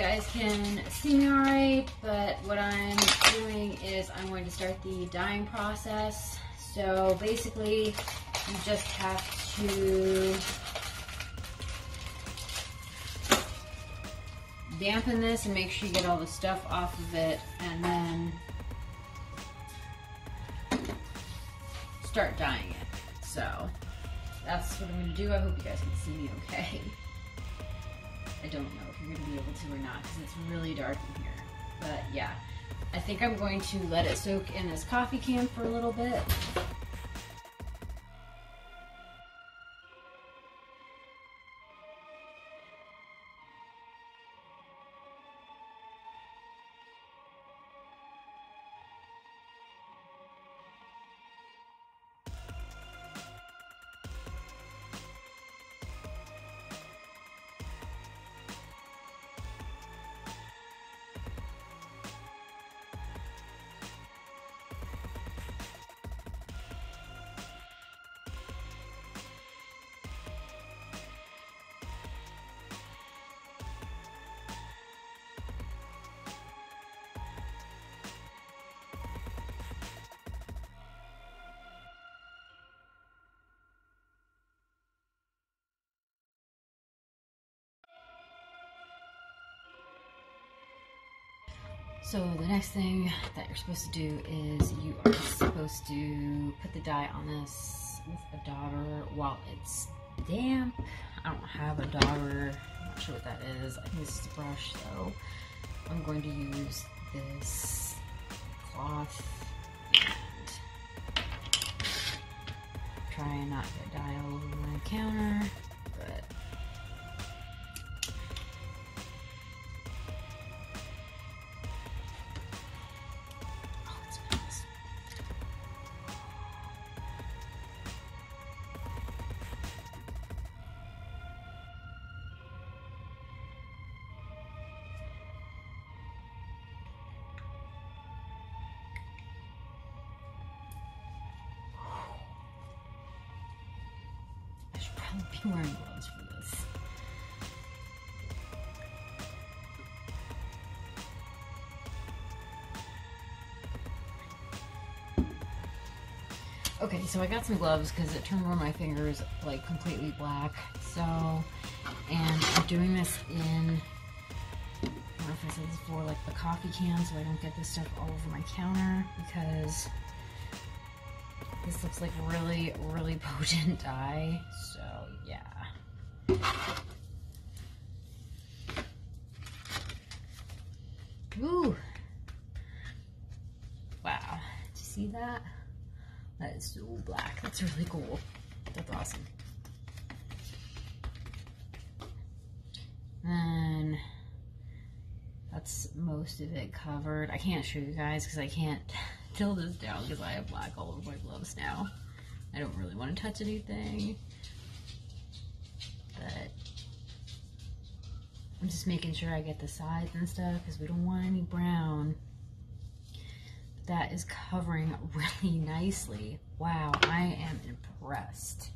guys can see me alright, but what I'm doing is I'm going to start the dyeing process. So basically, you just have to dampen this and make sure you get all the stuff off of it, and then start dyeing it. So that's what I'm going to do. I hope you guys can see me okay. I don't know if you're going to be able to or not because it's really dark in here. But yeah, I think I'm going to let it soak in this coffee can for a little bit. So the next thing that you're supposed to do is you are supposed to put the dye on this with a dauber while it's damp. I don't have a dauber, I'm not sure what that is. I think this is a brush, so I'm going to use this cloth and try and not get dye all over my counter, but I'll be wearing gloves for this. Okay, so I got some gloves because it turned one of my fingers like completely black. So, and I'm doing this in, I don't know if I said this before, like the coffee can, so I don't get this stuff all over my counter, because this looks like really, really potent dye, so yeah. Ooh! Wow, did you see that? That is so black. That's really cool. That's awesome. And that's most of it covered. I can't show you guys because I can't tilt this down because I have black all over my gloves now. I don't really want to touch anything, but I'm just making sure I get the sides and stuff because we don't want any brown. But that is covering really nicely. Wow, I am impressed.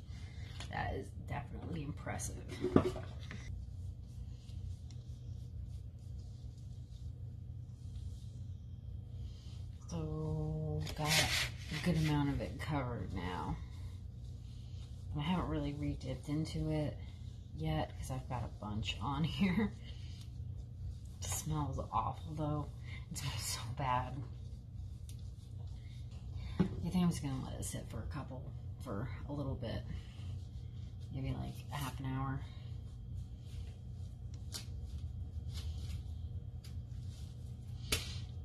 That is definitely impressive. So, got a good amount of it covered now. I haven't really re-dipped into it yet because I've got a bunch on here. It smells awful though. It smells so bad. I think I'm just gonna let it sit for a little bit. Maybe like a half an hour.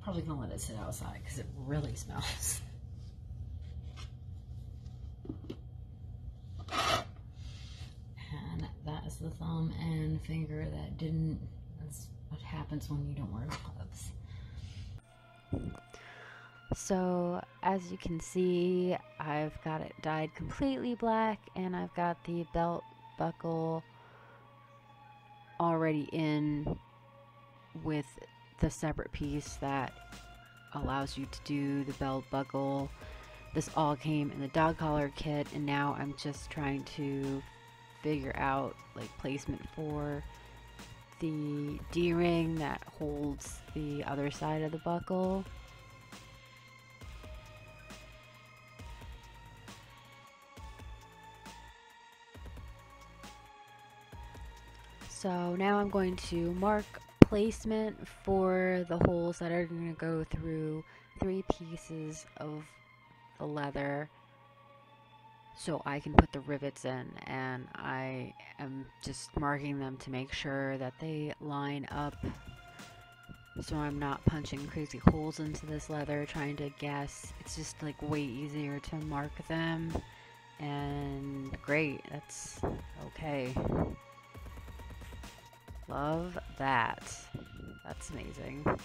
Probably gonna let it sit outside because it really smells. And that is the thumb and finger that didn't. That's what happens when you don't wear gloves. So as you can see, I've got it dyed completely black, and I've got the belt buckle already in with the separate piece that allows you to do the belt buckle. This all came in the dog collar kit, and now I'm just trying to figure out like placement for the D-ring that holds the other side of the buckle. So now I'm going to mark placement for the holes that are going to go through 3 pieces of the leather so I can put the rivets in, and I am just marking them to make sure that they line up so I'm not punching crazy holes into this leather trying to guess. It's just like way easier to mark them, and great, that's okay. Love that. That's amazing. Oh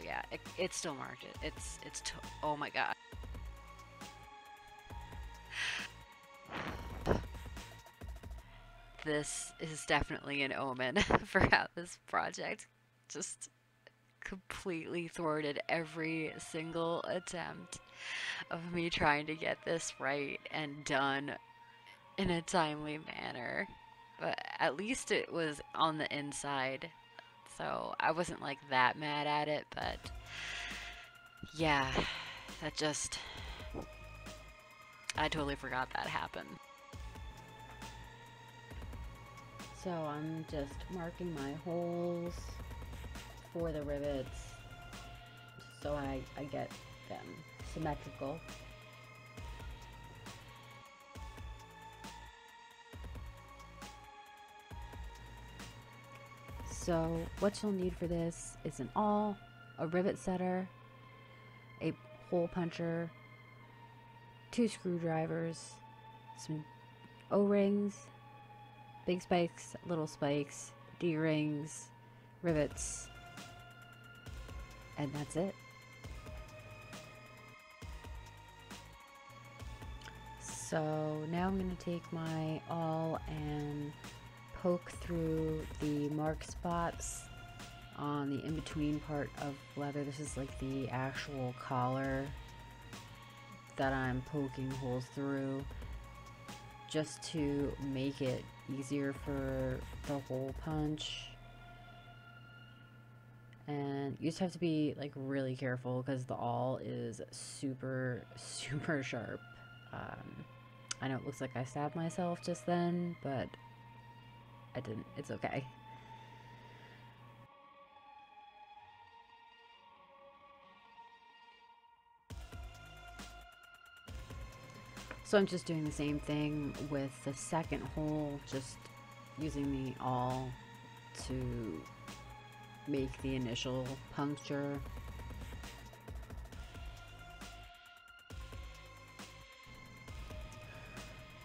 yeah, it still marked it. Oh my god. This is definitely an omen for how this project just completely thwarted every single attempt of me trying to get this right and done in a timely manner. But at least it was on the inside, so I wasn't like that mad at it. But yeah, that just, I totally forgot that happened. So I'm just marking my holes for the rivets so I get them symmetrical. So what you'll need for this is an awl, a rivet setter, a hole puncher, 2 screwdrivers, some O-rings, big spikes, little spikes, D-rings, rivets, and that's it. So now I'm going to take my awl and poke through the mark spots on the in-between part of leather. This is like the actual collar that I'm poking holes through, just to make it easier for the hole punch. And you just have to be like really careful because the awl is super sharp. I know it looks like I stabbed myself just then, but I didn't. It's okay. So I'm just doing the same thing with the second hole, just using the awl to make the initial puncture.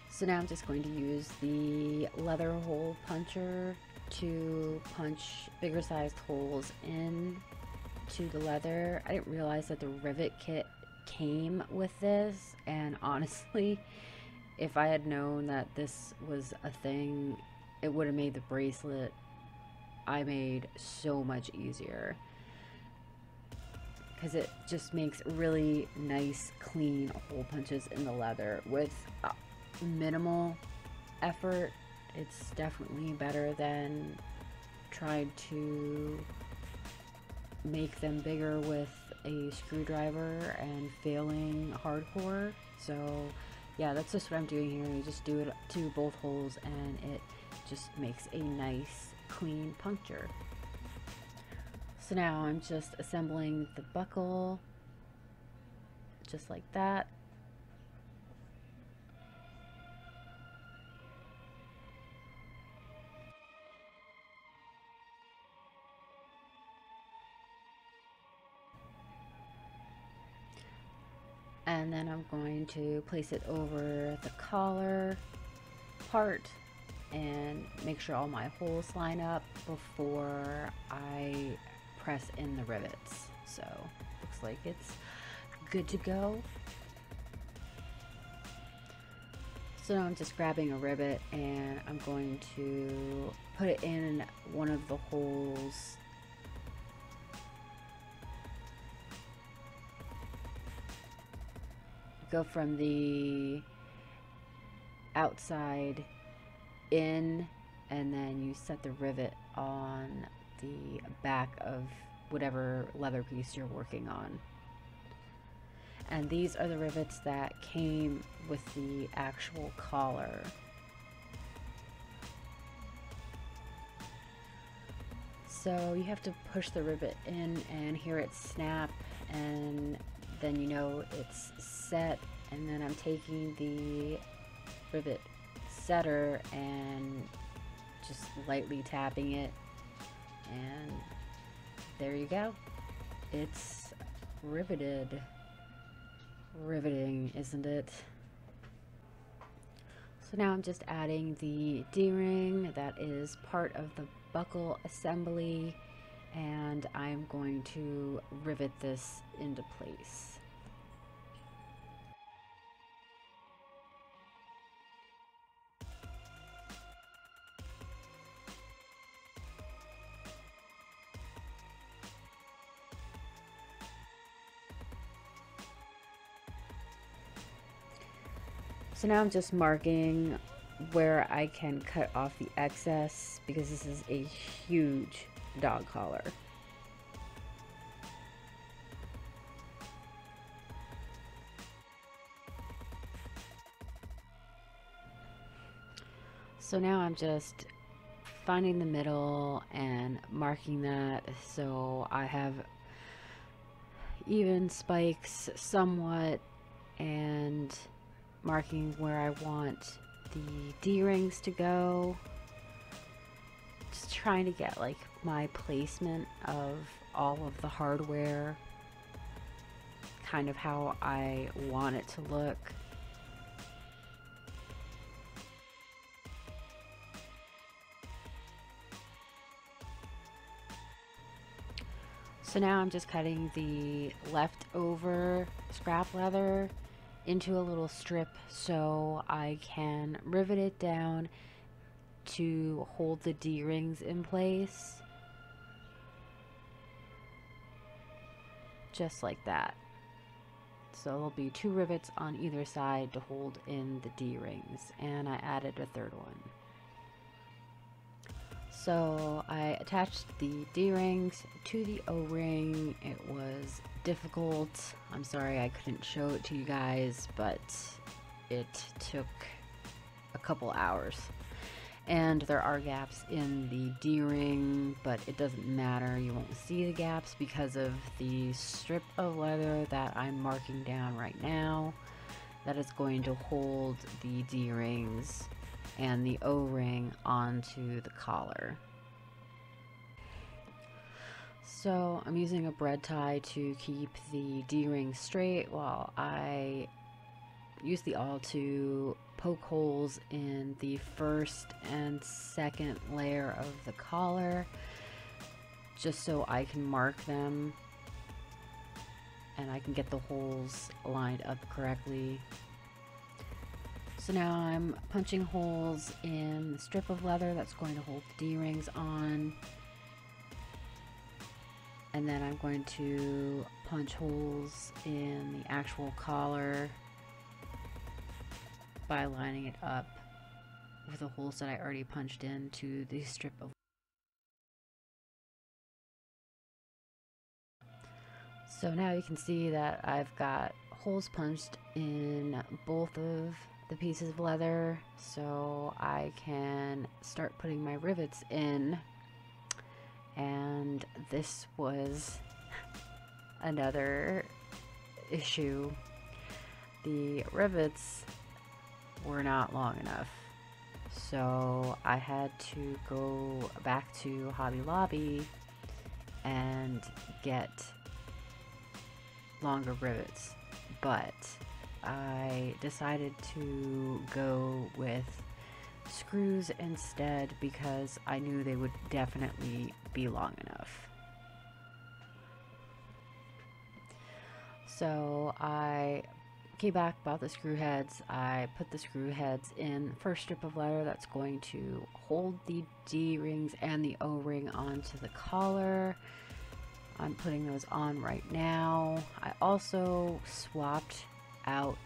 So now I'm just going to use the leather hole puncher to punch bigger sized holes in to the leather. I didn't realize that the rivet kit came with this, and honestly, if I had known that this was a thing, it would have made the bracelet I made so much easier, because it just makes really nice clean hole punches in the leather with minimal effort. It's definitely better than trying to make them bigger with a screwdriver and failing hardcore. So yeah, that's just what I'm doing here. You just do it to both holes and it just makes a nice clean puncture. So now I'm just assembling the buckle just like that. And then I'm going to place it over the collar part and make sure all my holes line up before I press in the rivets. So looks like it's good to go. So now I'm just grabbing a rivet and I'm going to put it in one of the holes go from the outside in and then you set the rivet on the back of whatever leather piece you're working on. And these are the rivets that came with the actual collar. So you have to push the rivet in and hear it snap, and then you know it's set. And then I'm taking the rivet setter and just lightly tapping it, and there you go. It's riveted. Riveting, isn't it? So now I'm just adding the D-ring that is part of the buckle assembly, and I'm going to rivet this into place. So now I'm just marking where I can cut off the excess, because this is a huge dog collar. So now I'm just finding the middle and marking that so I have even spikes somewhat, and marking where I want the D-rings to go. Just trying to get like my placement of all of the hardware, kind of how I want it to look. So now I'm just cutting the leftover scrap leather into a little strip so I can rivet it down to hold the D-rings in place. Just like that. So there'll be 2 rivets on either side to hold in the D-rings, and I added a third one. So I attached the D-rings to the O-ring. It was difficult. I'm sorry I couldn't show it to you guys, but it took a couple hours. And there are gaps in the D-ring, but it doesn't matter. You won't see the gaps because of the strip of leather that I'm marking down right now that is going to hold the D-rings and the O-ring onto the collar. So I'm using a bread tie to keep the D-ring straight while I use the awl to poke holes in the first and second layer of the collar, just so I can mark them and I can get the holes lined up correctly. So now I'm punching holes in the strip of leather that's going to hold the D-rings on. And then I'm going to punch holes in the actual collar by lining it up with the holes that I already punched into the strip of. So now you can see that I've got holes punched in both of the pieces of leather, so I can start putting my rivets in. And this was another issue. The rivets were not long enough, so I had to go back to Hobby Lobby and get longer rivets, but I decided to go with screws instead because I knew they would definitely be long enough. So I came back, bought the screw heads. I put the screw heads in the first strip of leather that's going to hold the D-rings and the O-ring onto the collar. I'm putting those on right now. I also swapped out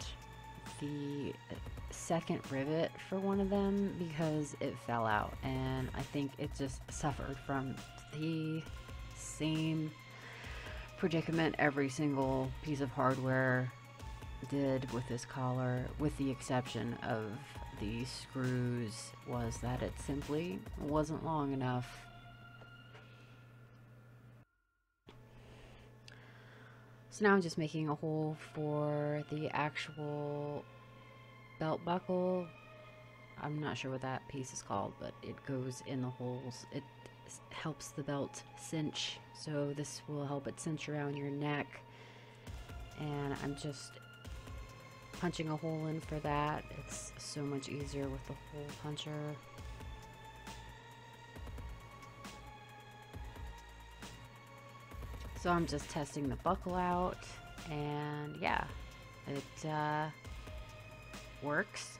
the second rivet for one of them because it fell out, and I think it just suffered from the same predicament every single piece of hardware did with this collar, with the exception of the screws, was that it simply wasn't long enough. So now I'm just making a hole for the actual belt buckle. I'm not sure what that piece is called, but it goes in the holes. It helps the belt cinch, so this will help it cinch around your neck, and I'm just punching a hole in for that. It's so much easier with the hole puncher. So I'm just testing the buckle out, and yeah, it works.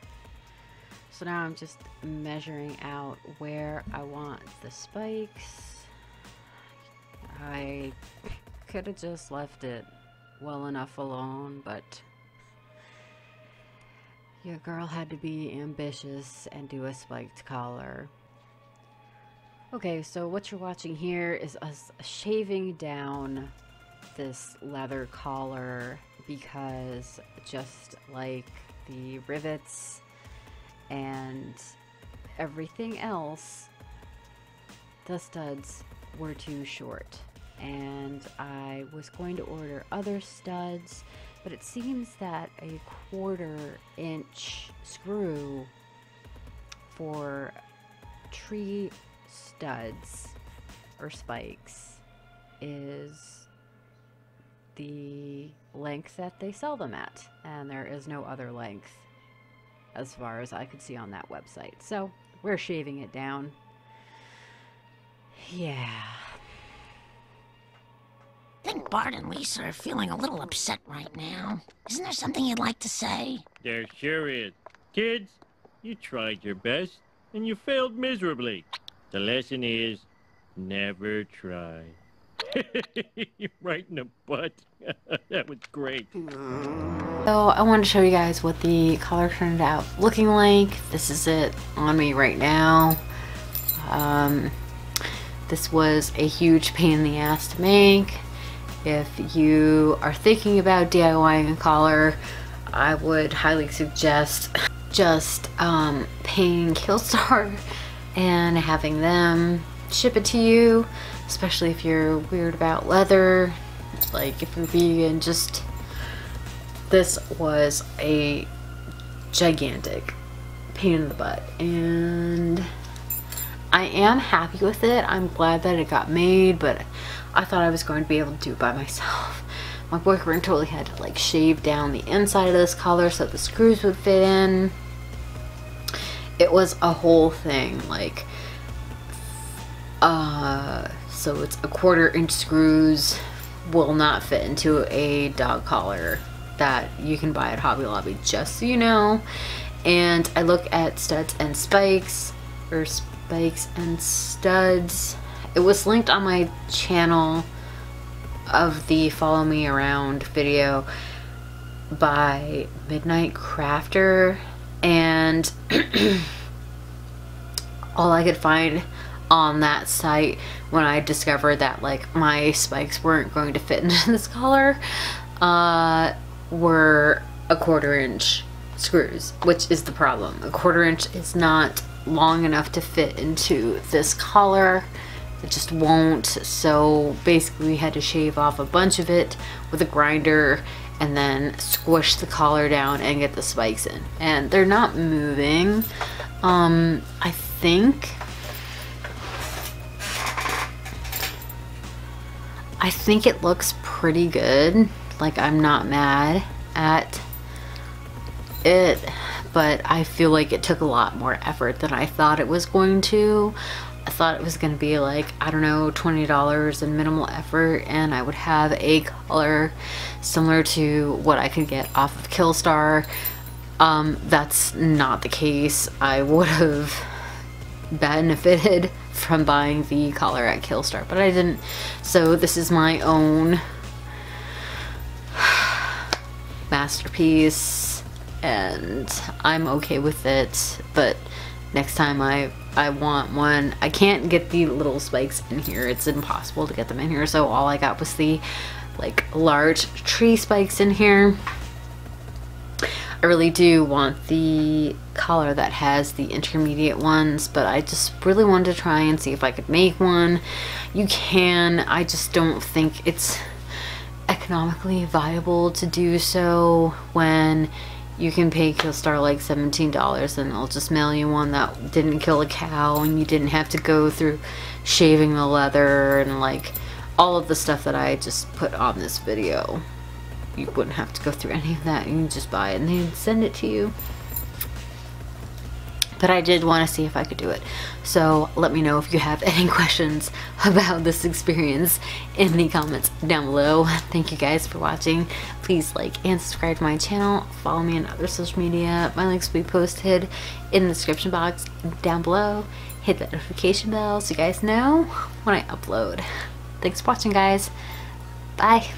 So now I'm just measuring out where I want the spikes. I could have just left it well enough alone, but your girl had to be ambitious and do a spiked collar. Okay, so what you're watching here is us shaving down this leather collar, because just like the rivets and everything else, the studs were too short, and I was going to order other studs, but it seems that a 1/4 inch screw for tree studs or spikes is the length that they sell them at, and there is no other length as far as I could see on that website. So we're shaving it down. Yeah. I think Bart and Lisa are feeling a little upset right now. Isn't there something you'd like to say? There sure is. Kids, you tried your best, and you failed miserably. The lesson is, never try. Right in the butt. That was great. So I wanted to show you guys what the collar turned out looking like. This is it on me right now. This was a huge pain in the ass to make. If you are thinking about DIYing a collar, I would highly suggest just paying Killstar and having them ship it to you, especially if you're weird about leather, like if you're vegan. Just, this was a gigantic pain in the butt, and I am happy with it. I'm glad that it got made, but I thought I was going to be able to do it by myself. My boyfriend totally had to like shave down the inside of this collar so the screws would fit in. It was a whole thing, like, so it's a 1/4 inch screws will not fit into a dog collar that you can buy at Hobby Lobby, just so you know. And I look at studs and spikes, or spikes and studs. It was linked on my channel of the Follow Me Around video by Midnight Crafter, and all I could find on that site when I discovered that like my spikes weren't going to fit into this collar were a 1/4 inch screws, which is the problem. A 1/4 inch is not long enough to fit into this collar. It just won't. So basically we had to shave off a bunch of it with a grinder and then squish the collar down and get the spikes in, and they're not moving. I think it looks pretty good. Like, I'm not mad at it, but I feel like it took a lot more effort than I thought it was going to. I thought it was going to be like, I don't know, $20 and minimal effort, and I would have a collar similar to what I could get off of Killstar. That's not the case. I would have benefited from buying the collar at Killstar, but I didn't. So this is my own masterpiece. and I'm okay with it, but next time I want one. I can't get the little spikes in here. It's impossible to get them in here, so all I got was the like large tree spikes in here. I really do want the collar that has the intermediate ones, but I just really wanted to try and see if I could make one. You can, I just don't think it's economically viable to do so when you can pay Killstar like $17 and they'll just mail you one that didn't kill a cow, and you didn't have to go through shaving the leather and like all of the stuff that I just put on this video. You wouldn't have to go through any of that. You can just buy it and they'd send it to you. But I did want to see if I could do it. So let me know if you have any questions about this experience in the comments down below. Thank you guys for watching. Please like and subscribe to my channel. Follow me on other social media. My links will be posted in the description box down below. Hit that notification bell so you guys know when I upload. Thanks for watching, guys. Bye.